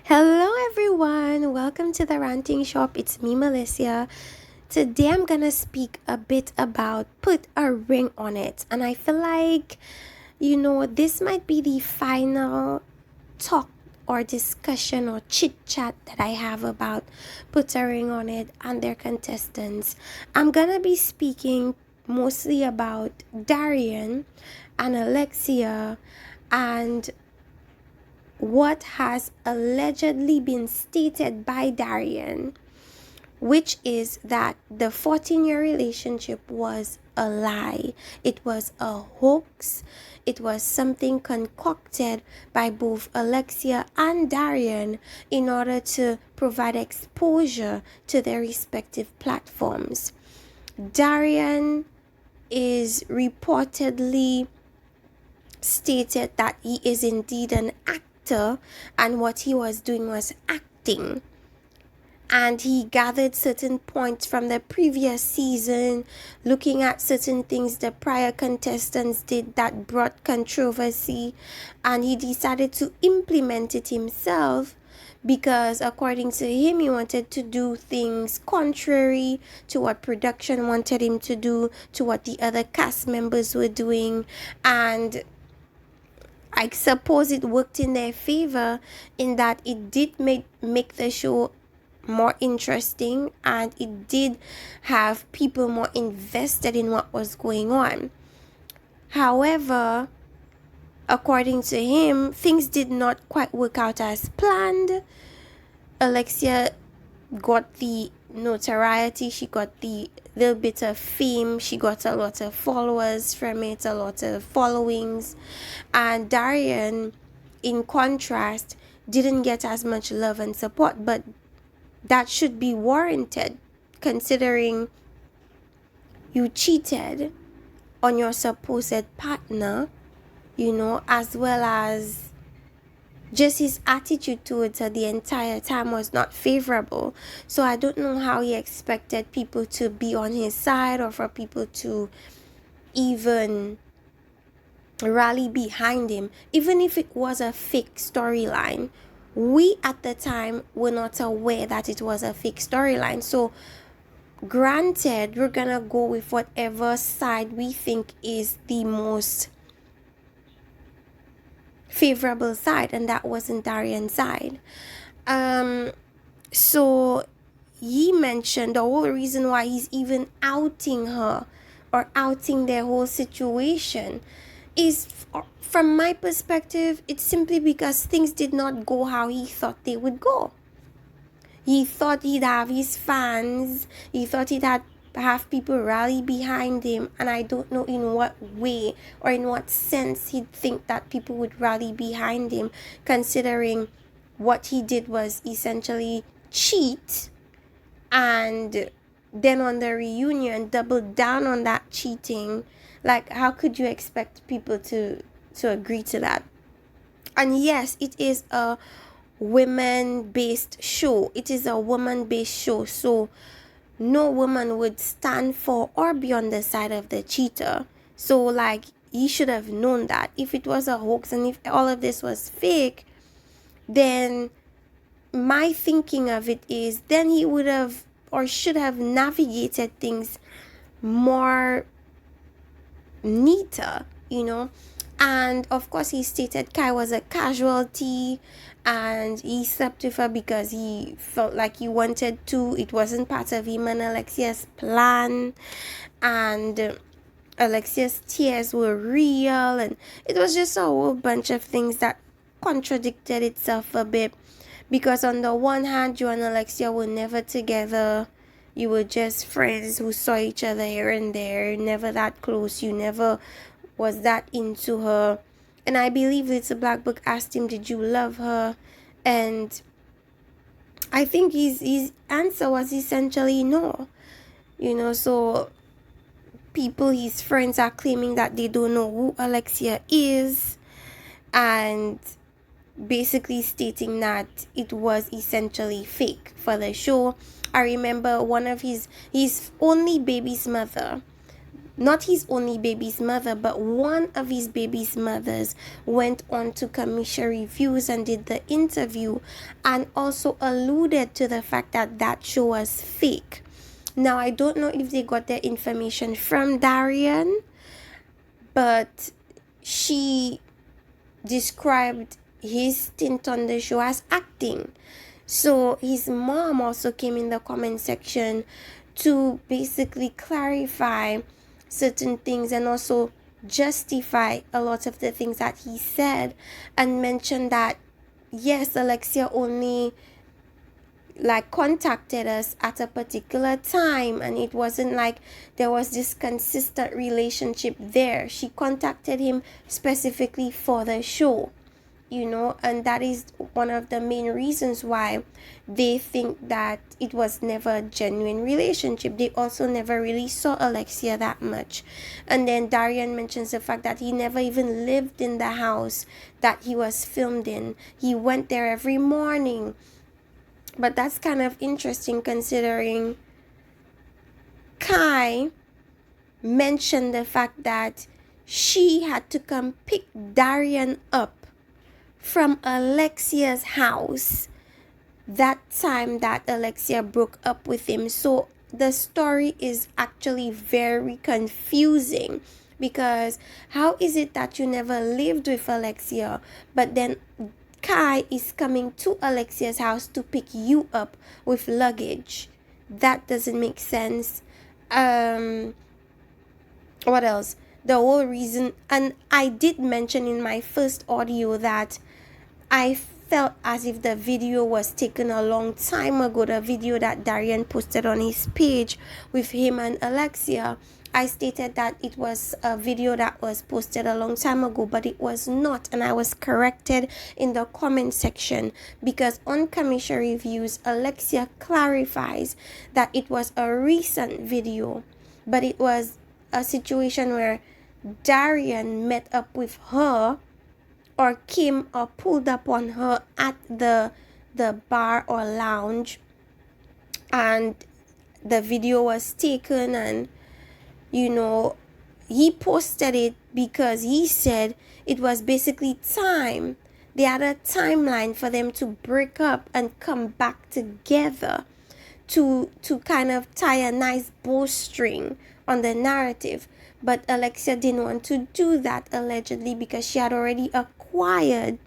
Hello everyone, welcome to the Ranting Shop. It's me, Alexia. Today I'm gonna speak a bit about put a ring on it, and I feel like this might be the final talk or discussion or chit chat that I have about put a ring on it and their contestants. I'm gonna be speaking mostly about Darion and Alexia and what has allegedly been stated by Darion, which is that the 14-year relationship was a lie. It was a hoax. It was something concocted by both Alexia and Darion in order to provide exposure to their respective platforms. Darion is reportedly stated that he is indeed an actor and what he was doing was acting, and he gathered certain points from the previous season, looking at certain things the prior contestants did that brought controversy, and he decided to implement it himself because according to him he wanted to do things contrary to what production wanted him to do, to what the other cast members were doing, and I suppose it worked in their favor in that it did make the show more interesting, and it did have people more invested in what was going on. However, according to him, things did not quite work out as planned. Alexia got the notoriety, she got the little bit of fame, she got a lot of followers from it, a lot of followings, and Darion, in contrast, didn't get as much love and support, but that should be warranted considering you cheated on your supposed partner, as well as just his attitude towards her the entire time was not favorable. So I don't know how he expected people to be on his side or for people to even rally behind him, even if it was a fake storyline. We at the time were not aware that it was a fake storyline. So granted, we're gonna go with whatever side we think is the most favorable side, and that wasn't Darion's side. So he mentioned the whole reason why he's even outing her or outing their whole situation is, from my perspective, it's simply because things did not go how he thought they would go. He thought he'd have his fans, he thought he'd have people rally behind him, and I don't know in what way or in what sense he'd think that people would rally behind him, considering what he did was essentially cheat and then on the reunion double down on that cheating. Like, how could you expect people to agree to that? And yes, it is a women-based show. It is a woman-based show, so no woman would stand for or be on the side of the cheater. So, like, he should have known that. If it was a hoax and if all of this was fake, then my thinking of it is then he would have or should have navigated things more neater, And of course, he stated Kai was a casualty and he slept with her because he felt like he wanted to. It wasn't part of him and Alexia's plan. And Alexia's tears were real. And it was just a whole bunch of things that contradicted itself a bit. Because on the one hand, you and Alexia were never together. You were just friends who saw each other here and there, never that close. You never was that into her. And I believe Little Black Book asked him, did you love her? And I think his answer was essentially no. So people, his friends, are claiming that they don't know who Alexia is, and basically stating that it was essentially fake for the show. I remember one of his only baby's mother not his only baby's mother, but one of his baby's mothers went on to Commission Reviews and did the interview and also alluded to the fact that that show was fake. Now, I don't know if they got their information from Darion, but she described his stint on the show as acting. So his mom also came in the comment section to basically clarify certain things and also justify a lot of the things that he said, and mentioned that yes, Alexia only like contacted us at a particular time, and it wasn't like there was this consistent relationship there. She contacted him specifically for the show, and that is one of the main reasons why they think that it was never a genuine relationship. They also never really saw Alexia that much. And then Darion mentions the fact that he never even lived in the house that he was filmed in. He went there every morning. But that's kind of interesting, considering Kai mentioned the fact that she had to come pick Darion up from Alexia's house that time that Alexia broke up with him. So the story is actually very confusing, because how is it that you never lived with Alexia, but then Kai is coming to Alexia's house to pick you up with luggage? That doesn't make sense. What else? The whole reason, and I did mention in my first audio that I felt as if the video was taken a long time ago, the video that Darion posted on his page with him and Alexia. I stated that it was a video that was posted a long time ago, but it was not, and I was corrected in the comment section, because on Commission Reviews, Alexia clarifies that it was a recent video, but it was a situation where Darion met up with her, or came or pulled up on her at the bar or lounge, and the video was taken, and he posted it because he said it was basically time. They had a timeline for them to break up and come back together to kind of tie a nice bowstring on the narrative. But Alexia didn't want to do that, allegedly, because she had already acquired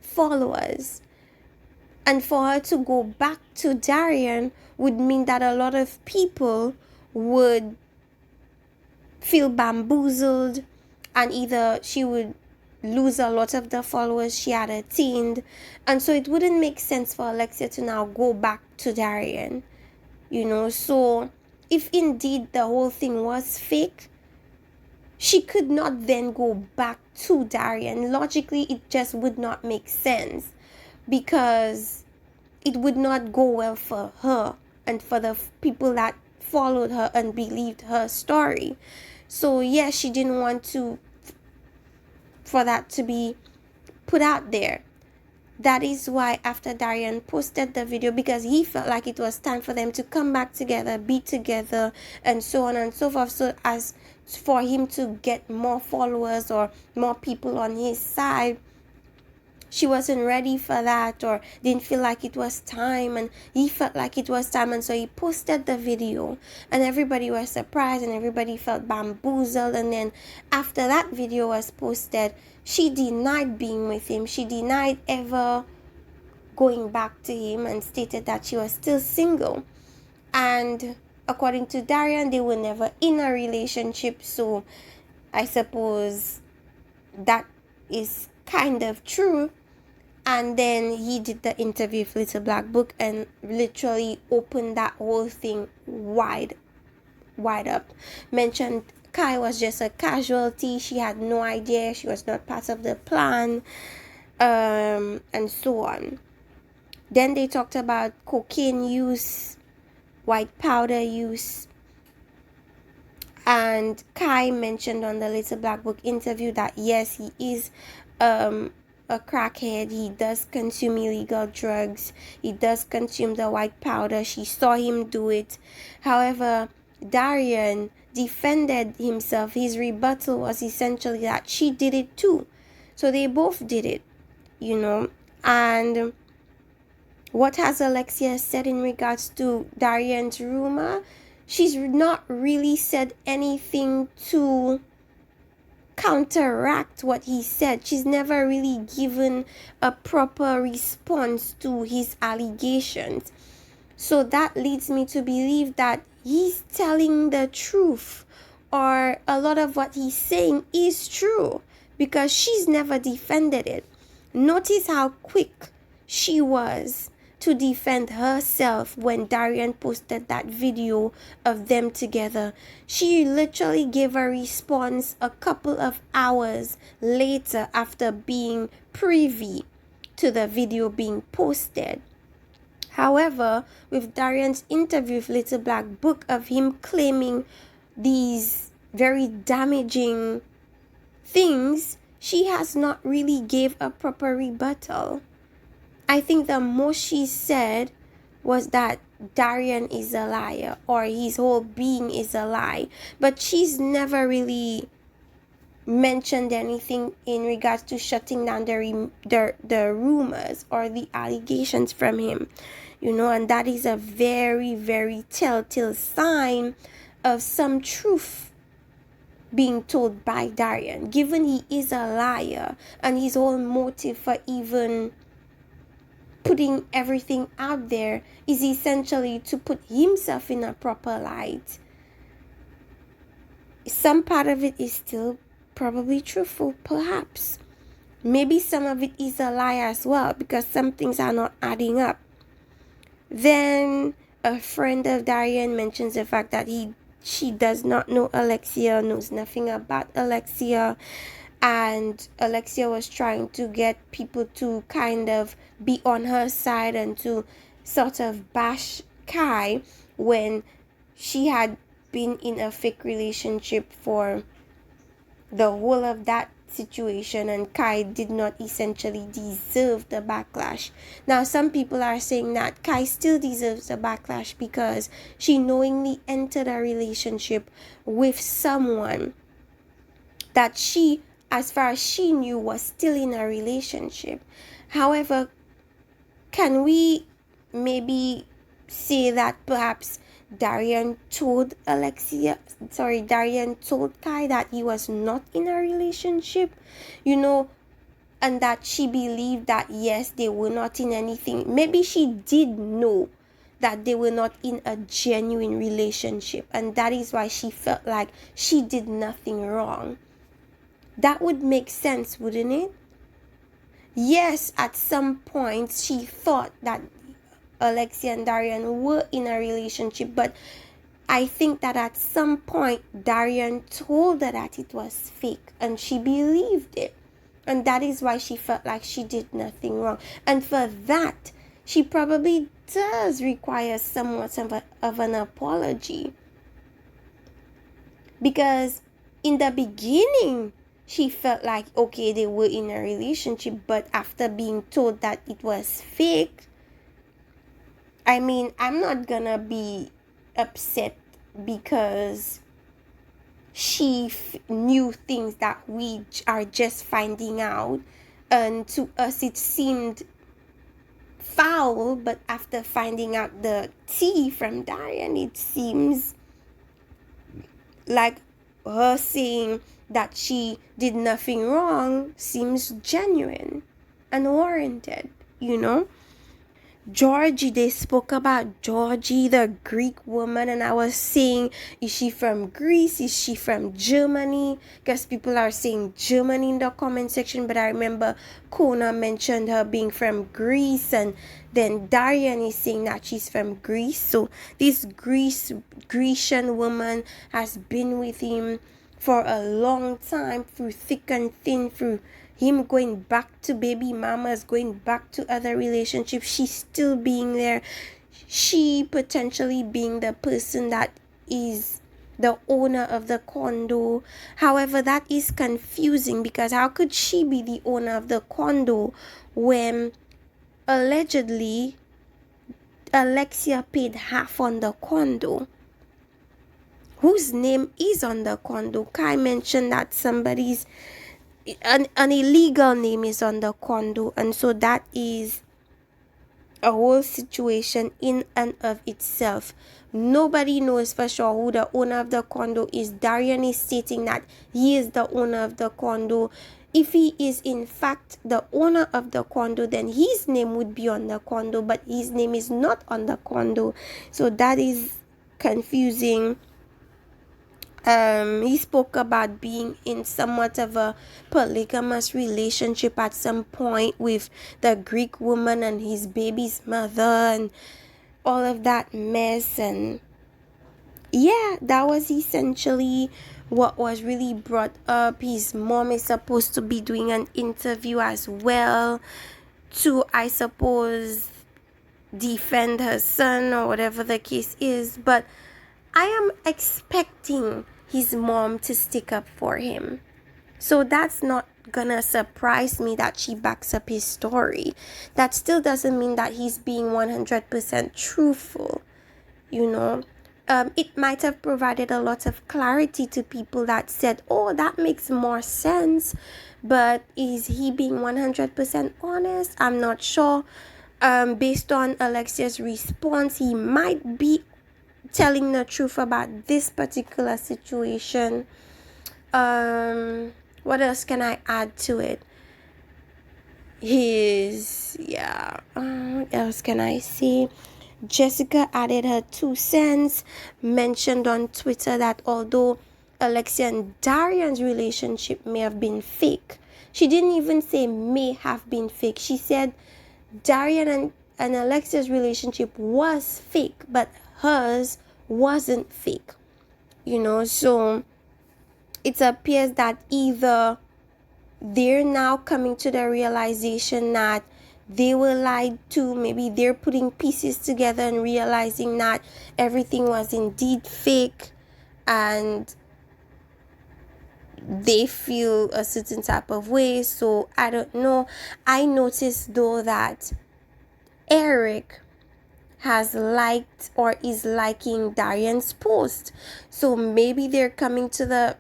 followers. And for her to go back to Darion would mean that a lot of people would feel bamboozled, and either she would lose a lot of the followers she had attained, and so it wouldn't make sense for Alexia to now go back to Darion. So if indeed the whole thing was fake, she could not then go back to Darion. Logically, it just would not make sense, because it would not go well for her and for the people that followed her and believed her story. So yes, she didn't want for that to be put out there. That is why after Darion posted the video, because he felt like it was time for them to come back together, be together, and so on and so forth, so as for him to get more followers or more people on his side. She wasn't ready for that, or didn't feel like it was time, and he felt like it was time, and so he posted the video, and everybody was surprised and everybody felt bamboozled. And then after that video was posted, she denied being with him. She denied ever going back to him and stated that she was still single. And according to Darion, they were never in a relationship, so I suppose that is kind of true. And then he did the interview with Little Black Book and literally opened that whole thing wide up. Mentioned Kai was just a casualty. She had no idea. She was not part of the plan, and so on. Then they talked about cocaine use, white powder use. And Kai mentioned on the Little Black Book interview that yes, he is a crackhead. He does consume illegal drugs. He does consume the white powder. She saw him do it. However, Darion defended himself. His rebuttal was essentially that she did it too. So they both did it, And what has Alexia said in regards to Darion's rumor? She's not really said anything to counteract what he said. She's never really given a proper response to his allegations. So that leads me to believe that he's telling the truth, or a lot of what he's saying is true, because she's never defended it. Notice how quick she was to defend herself when Darion posted that video of them together. She literally gave a response a couple of hours later after being privy to the video being posted. However, with Darion's interview with Little Black Book of him claiming these very damaging things, she has not really gave a proper rebuttal. I think the most she said was that Darion is a liar, or his whole being is a lie. But she's never really mentioned anything in regards to shutting down the rumors or the allegations from him. And that is a very, very telltale sign of some truth being told by Darion, given he is a liar, and his whole motive for even putting everything out there is essentially to put himself in a proper light. Some part of it is still probably truthful, perhaps. Maybe some of it is a lie as well, because some things are not adding up. Then a friend of Darion mentions the fact that she does not know Alexia, knows nothing about Alexia, and Alexia was trying to get people to kind of be on her side and to sort of bash Kai when she had been in a fake relationship for the whole of that situation, and Kai did not essentially deserve the backlash. Now, some people are saying that Kai still deserves the backlash because she knowingly entered a relationship with someone that she, as far as she knew, was still in a relationship. However, can we maybe say that perhaps Darion told Kai that he was not in a relationship, and that she believed that yes, they were not in anything. Maybe she did know that they were not in a genuine relationship, and that is why she felt like she did nothing wrong. That would make sense, wouldn't it? Yes, at some point she thought that Alexia and Darion were in a relationship, but I think that at some point Darion told her that it was fake, and she believed it, and that is why she felt like she did nothing wrong. And for that, she probably does require somewhat of an apology, because in the beginning she felt like, okay, they were in a relationship, but after being told that it was fake, I mean, I'm not gonna be upset because she knew things that we are just finding out, and to us it seemed foul, but after finding out the tea from Darion, it seems like her saying that she did nothing wrong seems genuine and warranted, Georgie, they spoke about Georgie, the Greek woman, and I was saying, is she from Greece? Is she from Germany? Because people are saying Germany in the comment section, but I remember Kona mentioned her being from Greece, and then Darion is saying that she's from Greece. So this Grecian woman has been with him for a long time, through thick and thin, through him going back to baby mamas, going back to other relationships, she's still being there. She potentially being the person that is the owner of the condo. However, that is confusing, because how could she be the owner of the condo when allegedly Alexia paid half on the condo? whose name is on the condo. Kai mentioned that an illegal name is on the condo, and so that is a whole situation in and of itself. Nobody knows for sure who the owner of the condo is. Darion is stating that he is the owner of the condo. If he is in fact the owner of the condo, then his name would be on the condo, but his name is not on the condo. So that is confusing. He spoke about being in somewhat of a polygamous relationship at some point with the Greek woman and his baby's mother and all of that mess. And yeah, that was essentially what was really brought up. His mom is supposed to be doing an interview as well to, I suppose, defend her son or whatever the case is. But I am expecting his mom to stick up for him. So that's not gonna surprise me that she backs up his story. That still doesn't mean that he's being 100% truthful, you know. It might have provided a lot of clarity to people that said, oh, that makes more sense. But is he being 100% honest? I'm not sure. Based on Alexia's response, he might be telling the truth about this particular situation. What else can I add to it? What else can I say? Jessica added her 2 cents, mentioned on Twitter that although Alexia and Darion's relationship may have been fake, she didn't even say may have been fake. She said Darion and Alexia's relationship was fake, but hers wasn't fake, so it appears that either they're now coming to the realization that they were lied to, maybe they're putting pieces together and realizing that everything was indeed fake, and they feel a certain type of way. So I don't know. I noticed though that Eric has liked or is liking Darion's post. So maybe they're coming to the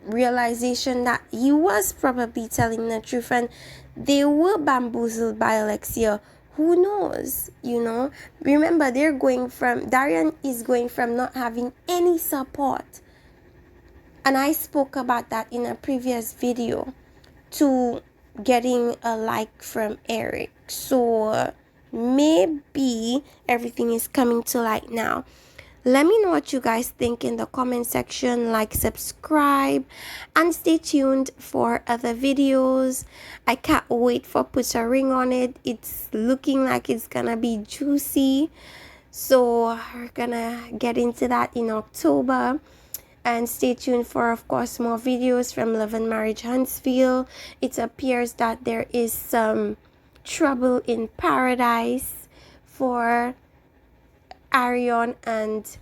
realization that he was probably telling the truth and they were bamboozled by Alexia. Who knows? Remember, Darion is going from not having any support. And I spoke about that in a previous video, to getting a like from Eric. So maybe everything is coming to light now. Let me know what you guys think in the comment section. Like, subscribe, and stay tuned for other videos. I can't wait for Put a Ring on It. It's looking like it's gonna be juicy. So we're gonna get into that in October. And stay tuned for, of course, more videos from Love and Marriage Huntsville. It appears that there is some trouble in paradise for Arion and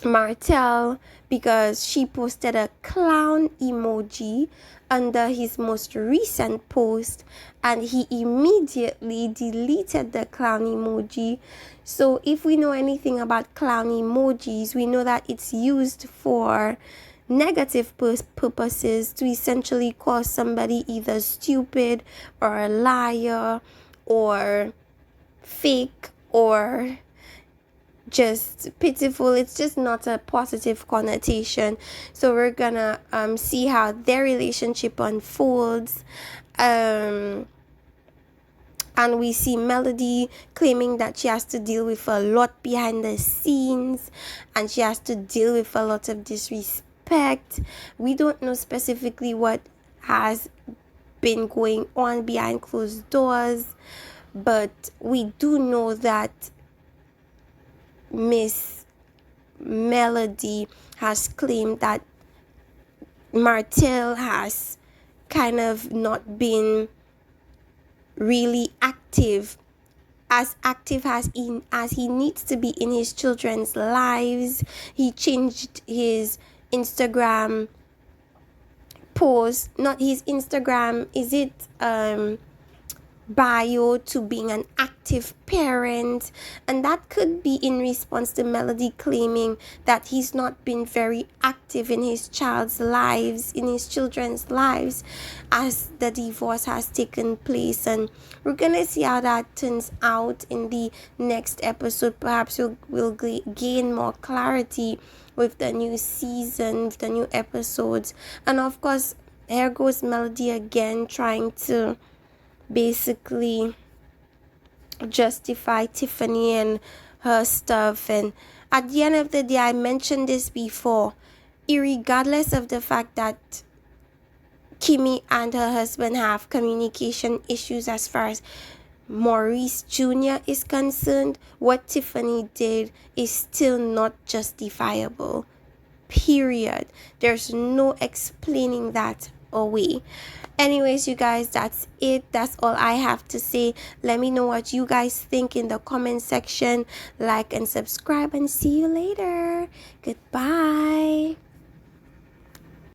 Martel, because she posted a clown emoji under his most recent post and he immediately deleted the clown emoji. So if we know anything about clown emojis, we know that it's used for negative purposes, to essentially call somebody either stupid or a liar or fake or just pitiful. It's just not a positive connotation. So we're gonna see how their relationship unfolds. And we see Melody claiming that she has to deal with a lot behind the scenes and she has to deal with a lot of disrespect. We don't know specifically what has been going on behind closed doors, but we do know that Miss Melody has claimed that Martel has kind of not been really as active as he needs to be in his children's lives. He changed his Instagram post, not his Instagram, is it bio to being an active parent, and that could be in response to Melody claiming that he's not been very active in his child's lives, in his children's lives, as the divorce has taken place. And we're gonna see how that turns out in the next episode. Perhaps we'll gain more clarity with the new season, with the new episodes. And of course, here goes Melody again, trying to basically justify Tiffany and her stuff. And at the end of the day, I mentioned this before, irregardless of the fact that Kimmy and her husband have communication issues as far as Maurice Jr. is concerned, what Tiffany did is still not justifiable. Period. There's no explaining that away. Anyways, you guys, that's it. That's all I have to say. Let me know what you guys think in the comment section. Like and subscribe, and see you later. Goodbye.